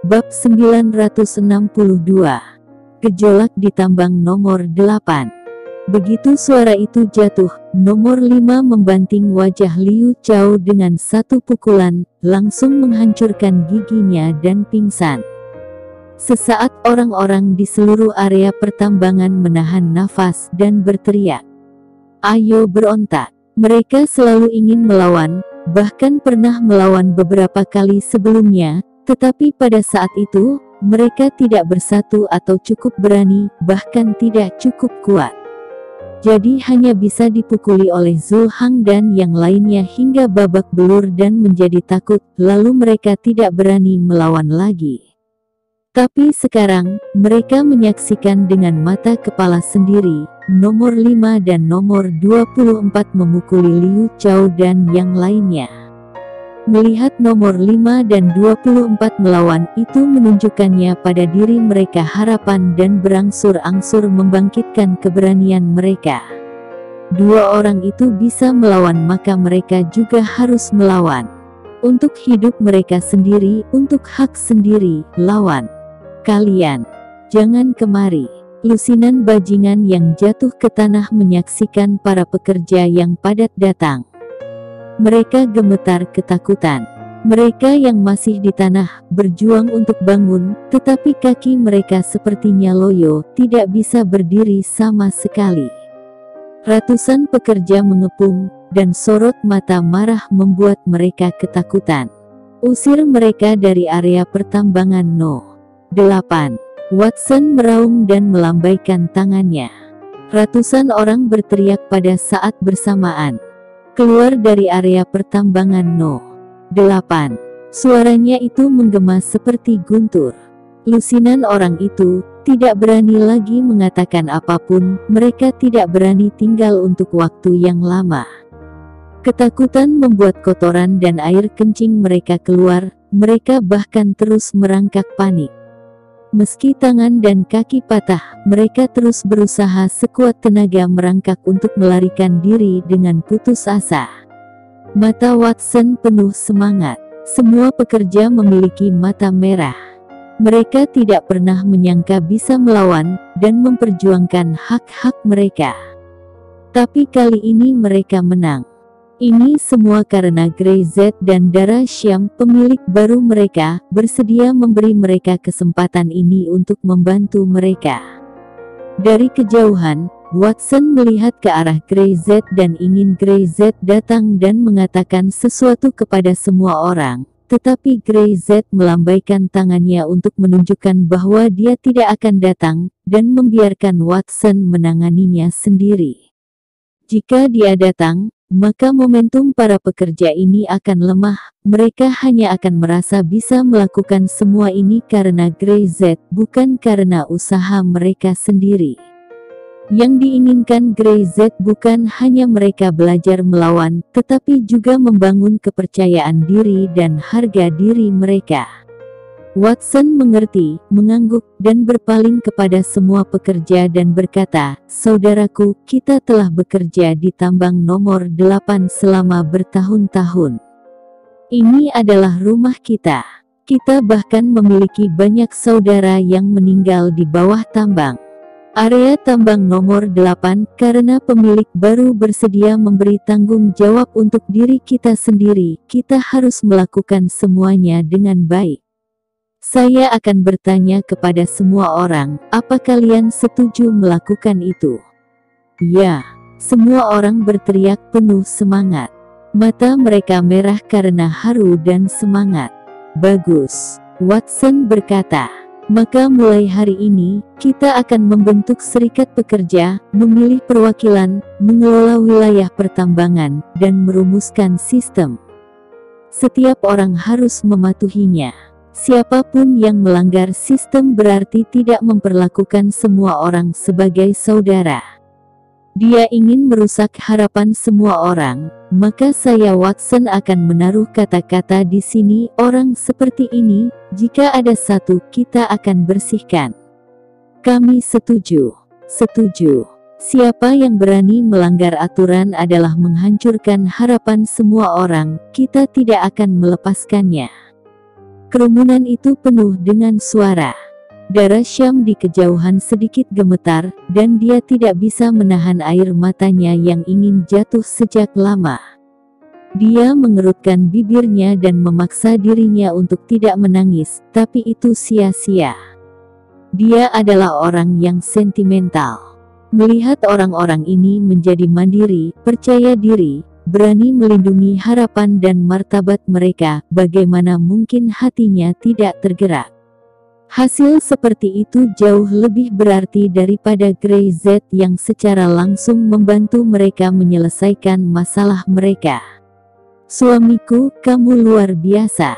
Bab 962. Gejolak di tambang nomor 8. Begitu suara itu jatuh, nomor 5 membanting wajah Liu Chao dengan satu pukulan, langsung menghancurkan giginya dan pingsan. Sesaat orang-orang di seluruh area pertambangan menahan nafas dan berteriak, "Ayo berontak!" Mereka selalu ingin melawan, bahkan pernah melawan beberapa kali sebelumnya, tetapi pada saat itu, mereka tidak bersatu atau cukup berani, bahkan tidak cukup kuat. Jadi hanya bisa dipukuli oleh Zhu Hang dan yang lainnya hingga babak belur dan menjadi takut, lalu mereka tidak berani melawan lagi. Tapi sekarang, mereka menyaksikan dengan mata kepala sendiri, nomor 5 dan nomor 24 memukuli Liu Chao dan yang lainnya. Melihat nomor 5 dan 24 melawan itu menunjukkannya pada diri mereka harapan dan berangsur-angsur membangkitkan keberanian mereka. Dua orang itu bisa melawan maka mereka juga harus melawan. Untuk hidup mereka sendiri, untuk hak sendiri, lawan. Kalian, jangan kemari. Lusinan bajingan yang jatuh ke tanah menyaksikan para pekerja yang padat datang. Mereka gemetar ketakutan. Mereka yang masih di tanah, berjuang untuk bangun, tetapi kaki mereka sepertinya loyo, tidak bisa berdiri sama sekali. Ratusan pekerja mengepung, dan sorot mata marah membuat mereka ketakutan. Usir mereka dari area pertambangan No. 8. Watson meraung dan melambaikan tangannya. Ratusan orang berteriak pada saat bersamaan. Keluar dari area pertambangan No. 8. Suaranya itu menggema seperti guntur. Lusinan orang itu tidak berani lagi mengatakan apapun, mereka tidak berani tinggal untuk waktu yang lama. Ketakutan membuat kotoran dan air kencing mereka keluar, mereka bahkan terus merangkak panik. Meski tangan dan kaki patah, mereka terus berusaha sekuat tenaga merangkak untuk melarikan diri dengan putus asa. Mata Watson penuh semangat. Semua pekerja memiliki mata merah. Mereka tidak pernah menyangka bisa melawan dan memperjuangkan hak-hak mereka. Tapi kali ini mereka menang. Ini semua karena Grey Z dan Dara Syam, pemilik baru mereka, bersedia memberi mereka kesempatan ini untuk membantu mereka. Dari kejauhan, Watson melihat ke arah Grey Z dan ingin Grey Z datang dan mengatakan sesuatu kepada semua orang. Tetapi Grey Z melambaikan tangannya untuk menunjukkan bahwa dia tidak akan datang, dan membiarkan Watson menanganinya sendiri. Jika dia datang, maka momentum para pekerja ini akan lemah, mereka hanya akan merasa bisa melakukan semua ini karena Grey Z, bukan karena usaha mereka sendiri. Yang diinginkan Grey Z bukan hanya mereka belajar melawan, tetapi juga membangun kepercayaan diri dan harga diri mereka. Watson mengerti, mengangguk, dan berpaling kepada semua pekerja dan berkata, "Saudaraku, kita telah bekerja di tambang nomor 8 selama bertahun-tahun. Ini adalah rumah kita. Kita bahkan memiliki banyak saudara yang meninggal di bawah tambang. Area tambang nomor 8, karena pemilik baru bersedia memberi tanggung jawab untuk diri kita sendiri, kita harus melakukan semuanya dengan baik. Saya akan bertanya kepada semua orang, apa kalian setuju melakukan itu?" "Ya!" Semua orang berteriak penuh semangat. Mata mereka merah karena haru dan semangat. "Bagus," Watson berkata. "Maka mulai hari ini, kita akan membentuk serikat pekerja, memilih perwakilan, mengelola wilayah pertambangan, dan merumuskan sistem. Setiap orang harus mematuhinya. Siapapun yang melanggar sistem berarti tidak memperlakukan semua orang sebagai saudara. Dia ingin merusak harapan semua orang, maka saya Watson akan menaruh kata-kata di sini, orang seperti ini, jika ada satu kita akan bersihkan." "Kami setuju." "Setuju." Siapa yang berani melanggar aturan adalah menghancurkan harapan semua orang, kita tidak akan melepaskannya. Kerumunan itu penuh dengan suara. Darah Syam di kejauhan sedikit gemetar, dan dia tidak bisa menahan air matanya yang ingin jatuh sejak lama. Dia mengerutkan bibirnya dan memaksa dirinya untuk tidak menangis, tapi itu sia-sia. Dia adalah orang yang sentimental. Melihat orang-orang ini menjadi mandiri, percaya diri, berani melindungi harapan dan martabat mereka, bagaimana mungkin hatinya tidak tergerak? Hasil seperti itu jauh lebih berarti daripada Grey Z yang secara langsung membantu mereka menyelesaikan masalah mereka. Suamiku, kamu luar biasa.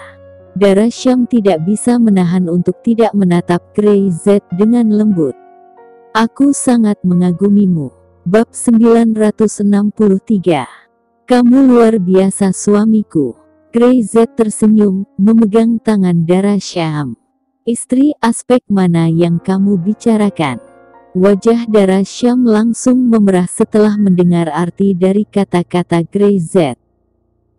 Darah Syam tidak bisa menahan untuk tidak menatap Grey Z dengan lembut. Aku sangat mengagumimu. Bab 963. Kamu luar biasa suamiku. Grey Z tersenyum, memegang tangan Darah Syam. Istri, aspek mana yang kamu bicarakan? Wajah Darah Syam langsung memerah setelah mendengar arti dari kata-kata Grey Z.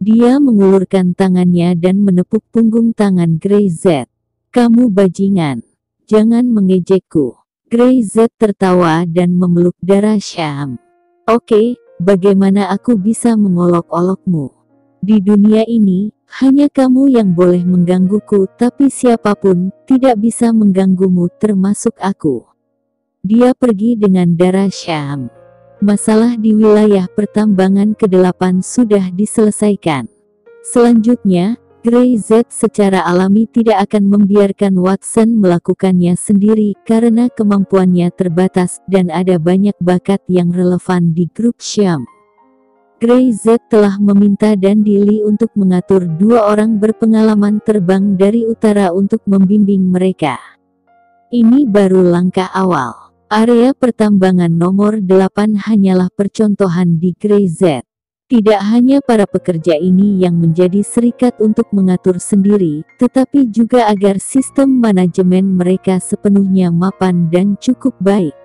Dia mengulurkan tangannya dan menepuk punggung tangan Grey Z. Kamu bajingan. Jangan mengejekku. Grey Z tertawa dan memeluk Darah Syam. Oke, bagaimana aku bisa mengolok-olokmu? Di dunia ini, hanya kamu yang boleh menggangguku, tapi siapapun tidak bisa mengganggumu termasuk aku. Dia pergi dengan Darah Syam. Masalah di wilayah pertambangan ke-8 sudah diselesaikan. Selanjutnya, Grey Z secara alami tidak akan membiarkan Watson melakukannya sendiri karena kemampuannya terbatas dan ada banyak bakat yang relevan di grup Syam. Grey Z telah meminta Dan Dili untuk mengatur 2 orang berpengalaman terbang dari utara untuk membimbing mereka. Ini baru langkah awal. Area pertambangan nomor 8 hanyalah percontohan di Grey Z. Tidak hanya para pekerja ini yang menjadi serikat untuk mengatur sendiri, tetapi juga agar sistem manajemen mereka sepenuhnya mapan dan cukup baik.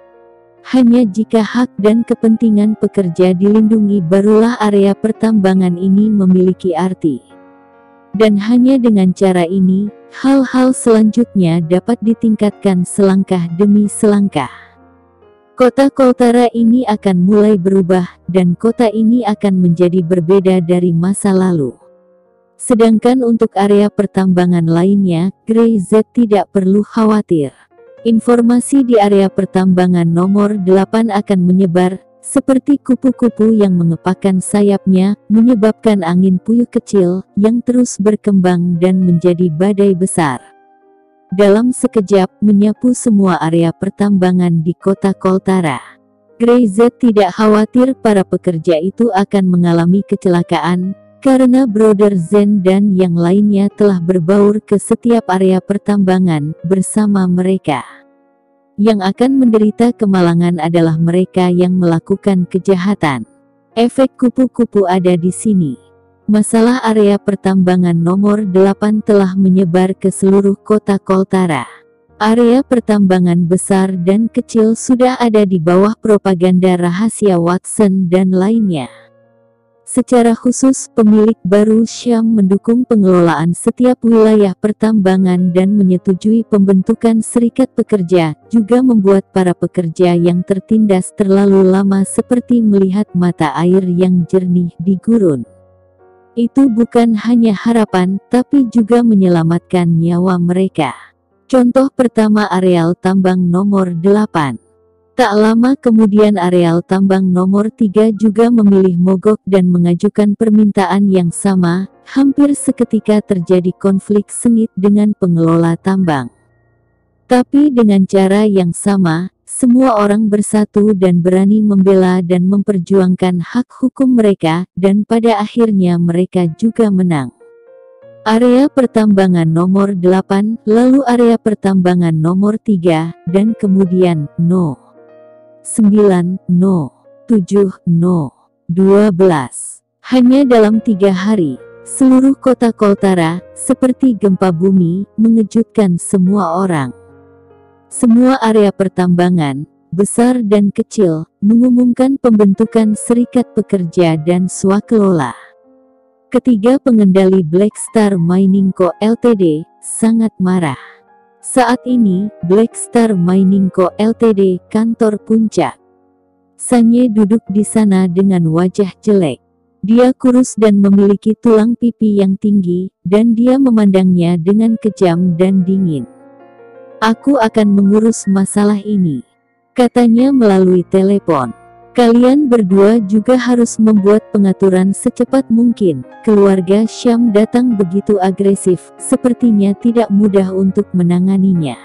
Hanya jika hak dan kepentingan pekerja dilindungi barulah area pertambangan ini memiliki arti. Dan hanya dengan cara ini, hal-hal selanjutnya dapat ditingkatkan selangkah demi selangkah. Kota Koltara ini akan mulai berubah, dan kota ini akan menjadi berbeda dari masa lalu. Sedangkan untuk area pertambangan lainnya, Grey Z tidak perlu khawatir. Informasi di area pertambangan nomor 8 akan menyebar, seperti kupu-kupu yang mengepakkan sayapnya, menyebabkan angin puyuh kecil, yang terus berkembang dan menjadi badai besar. Dalam sekejap, menyapu semua area pertambangan di kota Koltara. Grey Z tidak khawatir para pekerja itu akan mengalami kecelakaan, karena Brother Zen dan yang lainnya telah berbaur ke setiap area pertambangan bersama mereka. Yang akan menderita kemalangan adalah mereka yang melakukan kejahatan. Efek kupu-kupu ada di sini. Masalah area pertambangan nomor 8 telah menyebar ke seluruh kota Koltara. Area pertambangan besar dan kecil sudah ada di bawah propaganda rahasia Watson dan lainnya. Secara khusus, pemilik baru Syam mendukung pengelolaan setiap wilayah pertambangan dan menyetujui pembentukan serikat pekerja, juga membuat para pekerja yang tertindas terlalu lama seperti melihat mata air yang jernih di gurun. Itu bukan hanya harapan, tapi juga menyelamatkan nyawa mereka. Contoh pertama areal tambang nomor 8. Tak lama kemudian areal tambang nomor 3 juga memilih mogok dan mengajukan permintaan yang sama. Hampir seketika terjadi konflik sengit dengan pengelola tambang. Tapi dengan cara yang sama, semua orang bersatu dan berani membela dan memperjuangkan hak hukum mereka, dan pada akhirnya mereka juga menang. Area pertambangan nomor 8, lalu area pertambangan nomor 3, dan kemudian, 9, 7, 12. Hanya dalam 3 hari, seluruh kota Koltara, seperti gempa bumi, mengejutkan semua orang. Semua area pertambangan, besar dan kecil, mengumumkan pembentukan serikat pekerja dan swakelola. Ketiga pengendali Black Star Mining Co. Ltd, sangat marah. Saat ini, Black Star Mining Co. Ltd. Kantor Puncak. Sanye duduk di sana dengan wajah jelek. Dia kurus dan memiliki tulang pipi yang tinggi, dan dia memandangnya dengan kejam dan dingin. "Aku akan mengurus masalah ini," katanya melalui telepon. "Kalian berdua juga harus membuat pengaturan secepat mungkin." Keluarga Syam datang begitu agresif, sepertinya tidak mudah untuk menanganinya.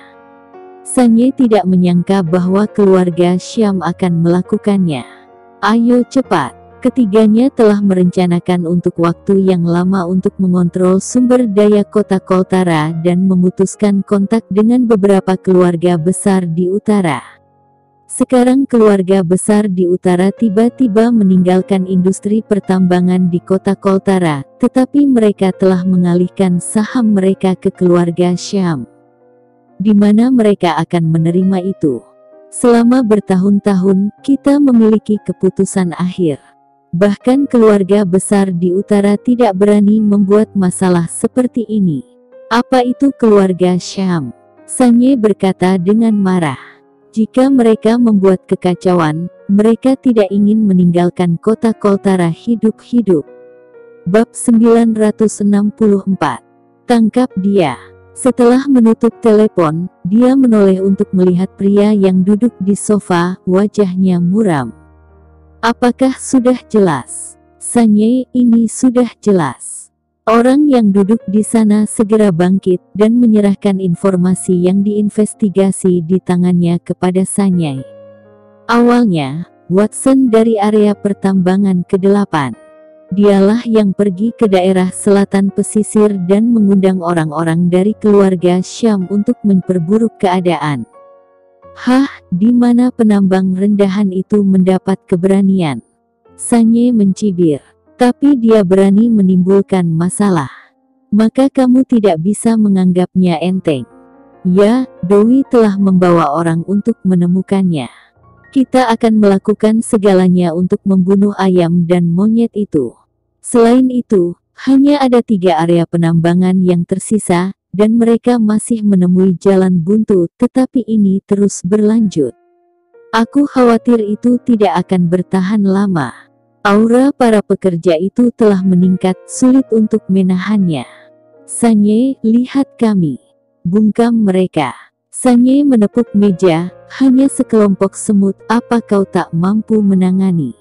Sanye tidak menyangka bahwa keluarga Syam akan melakukannya. "Ayo cepat." Ketiganya telah merencanakan untuk waktu yang lama untuk mengontrol sumber daya kota Koltara dan memutuskan kontak dengan beberapa keluarga besar di utara. Sekarang keluarga besar di utara tiba-tiba meninggalkan industri pertambangan di kota Koltara, tetapi mereka telah mengalihkan saham mereka ke keluarga Syam. Di mana mereka akan menerima itu? Selama bertahun-tahun, kita memiliki keputusan akhir. Bahkan keluarga besar di utara tidak berani membuat masalah seperti ini. "Apa itu keluarga Syam?" Sanye berkata dengan marah. "Jika mereka membuat kekacauan, mereka tidak ingin meninggalkan kota Koltara hidup-hidup." Bab 964. Tangkap dia. Setelah menutup telepon, dia menoleh untuk melihat pria yang duduk di sofa, wajahnya muram. "Apakah sudah jelas?" "Sanye, ini sudah jelas." Orang yang duduk di sana segera bangkit dan menyerahkan informasi yang diinvestigasi di tangannya kepada Sanye. "Awalnya, Watson dari area pertambangan ke-8. Dialah yang pergi ke daerah selatan pesisir dan mengundang orang-orang dari keluarga Syam untuk memperburuk keadaan." "Hah, di mana penambang rendahan itu mendapat keberanian?" Sanye mencibir. "Tapi dia berani menimbulkan masalah. Maka kamu tidak bisa menganggapnya enteng." "Ya, Dewi telah membawa orang untuk menemukannya. Kita akan melakukan segalanya untuk membunuh ayam dan monyet itu. Selain itu, hanya ada 3 area penambangan yang tersisa, dan mereka masih menemui jalan buntu, tetapi ini terus berlanjut. Aku khawatir itu tidak akan bertahan lama. Aura para pekerja itu telah meningkat, sulit untuk menahannya." "Sanye, lihat kami," bungkam mereka. Sanye menepuk meja. "Hanya sekelompok semut, apa kau tak mampu menangani?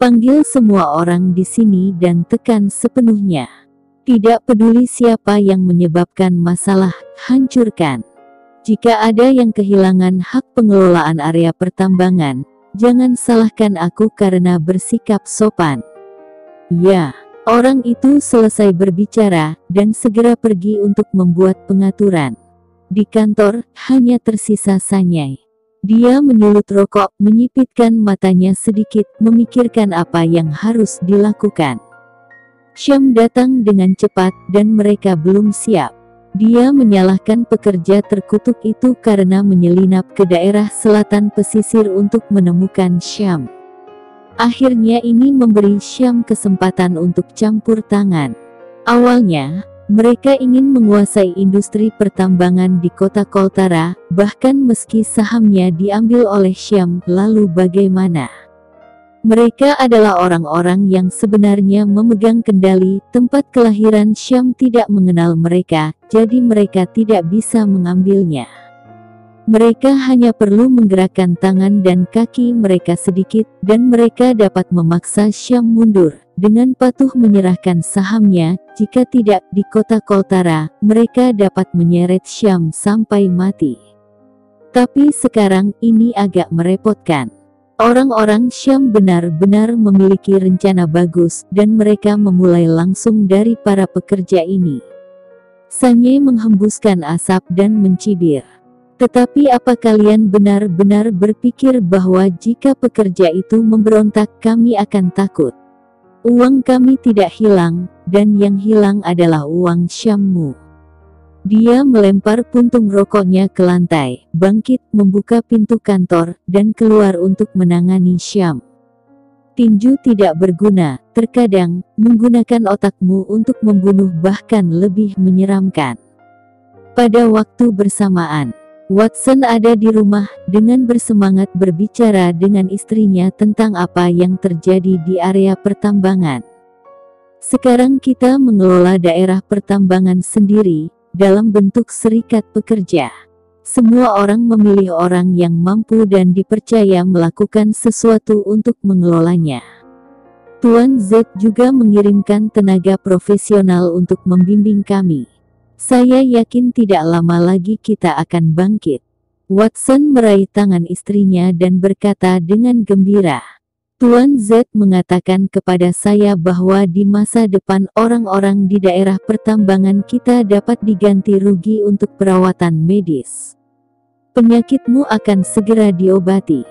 Panggil semua orang di sini dan tekan sepenuhnya. Tidak peduli siapa yang menyebabkan masalah, hancurkan. Jika ada yang kehilangan hak pengelolaan area pertambangan, jangan salahkan aku karena bersikap sopan." "Ya." Orang itu selesai berbicara, dan segera pergi untuk membuat pengaturan. Di kantor, hanya tersisa Sanye. Dia menyulut rokok, menyipitkan matanya sedikit, memikirkan apa yang harus dilakukan. Syam datang dengan cepat, dan mereka belum siap. Dia menyalahkan pekerja terkutuk itu karena menyelinap ke daerah selatan pesisir untuk menemukan Syam. Akhirnya ini memberi Syam kesempatan untuk campur tangan. Awalnya, mereka ingin menguasai industri pertambangan di kota Koltara, bahkan meski sahamnya diambil oleh Syam, lalu bagaimana? Mereka adalah orang-orang yang sebenarnya memegang kendali. Tempat kelahiran Syam tidak mengenal mereka, jadi mereka tidak bisa mengambilnya. Mereka hanya perlu menggerakkan tangan dan kaki mereka sedikit, dan mereka dapat memaksa Syam mundur, dengan patuh menyerahkan sahamnya. Jika tidak, di kota Koltara, mereka dapat menyeret Syam sampai mati. Tapi sekarang, ini agak merepotkan. Orang-orang Syam benar-benar memiliki rencana bagus, dan mereka memulai langsung dari para pekerja ini. Sanye menghembuskan asap dan mencibir. "Tetapi apa kalian benar-benar berpikir bahwa jika pekerja itu memberontak kami akan takut? Uang kami tidak hilang, dan yang hilang adalah uang Syammu." Dia melempar puntung rokoknya ke lantai, bangkit, membuka pintu kantor, dan keluar untuk menangani Syam. "Tinju tidak berguna, terkadang, menggunakan otakmu untuk membunuh bahkan lebih menyeramkan." Pada waktu bersamaan, Watson ada di rumah dengan bersemangat berbicara dengan istrinya tentang apa yang terjadi di area pertambangan. Sekarang kita mengelola daerah pertambangan sendiri, dalam bentuk serikat pekerja. Semua orang memilih orang yang mampu dan dipercaya melakukan sesuatu untuk mengelolanya. Tuan Z juga mengirimkan tenaga profesional untuk membimbing kami. Saya yakin tidak lama lagi kita akan bangkit. Watson meraih tangan istrinya dan berkata dengan gembira. Tuan Z mengatakan kepada saya bahwa di masa depan orang-orang di daerah pertambangan kita dapat diganti rugi untuk perawatan medis. Penyakitmu akan segera diobati.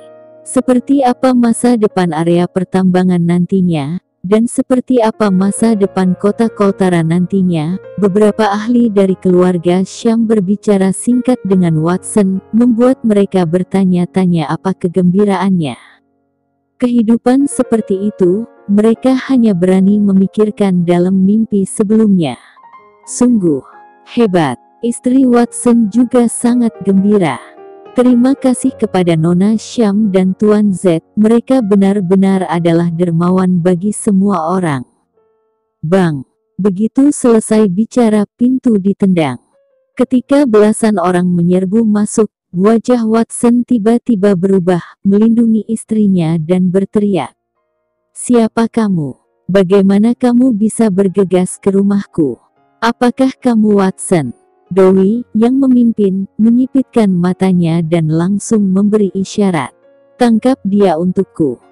Seperti apa masa depan area pertambangan nantinya? Dan seperti apa masa depan kota Koltara nantinya? Beberapa ahli dari keluarga Syam berbicara singkat dengan Watson, membuat mereka bertanya-tanya apa kegembiraannya. Kehidupan seperti itu, mereka hanya berani memikirkan dalam mimpi sebelumnya. Sungguh hebat. Istri Watson juga sangat gembira. Terima kasih kepada Nona Syam dan Tuan Z, mereka benar-benar adalah dermawan bagi semua orang. Bang! Begitu selesai bicara, pintu ditendang. Ketika belasan orang menyerbu masuk, wajah Watson tiba-tiba berubah, melindungi istrinya dan berteriak. Siapa kamu? Bagaimana kamu bisa bergegas ke rumahku? Apakah kamu Watson? Doi, yang memimpin, menyipitkan matanya dan langsung memberi isyarat. Tangkap dia untukku.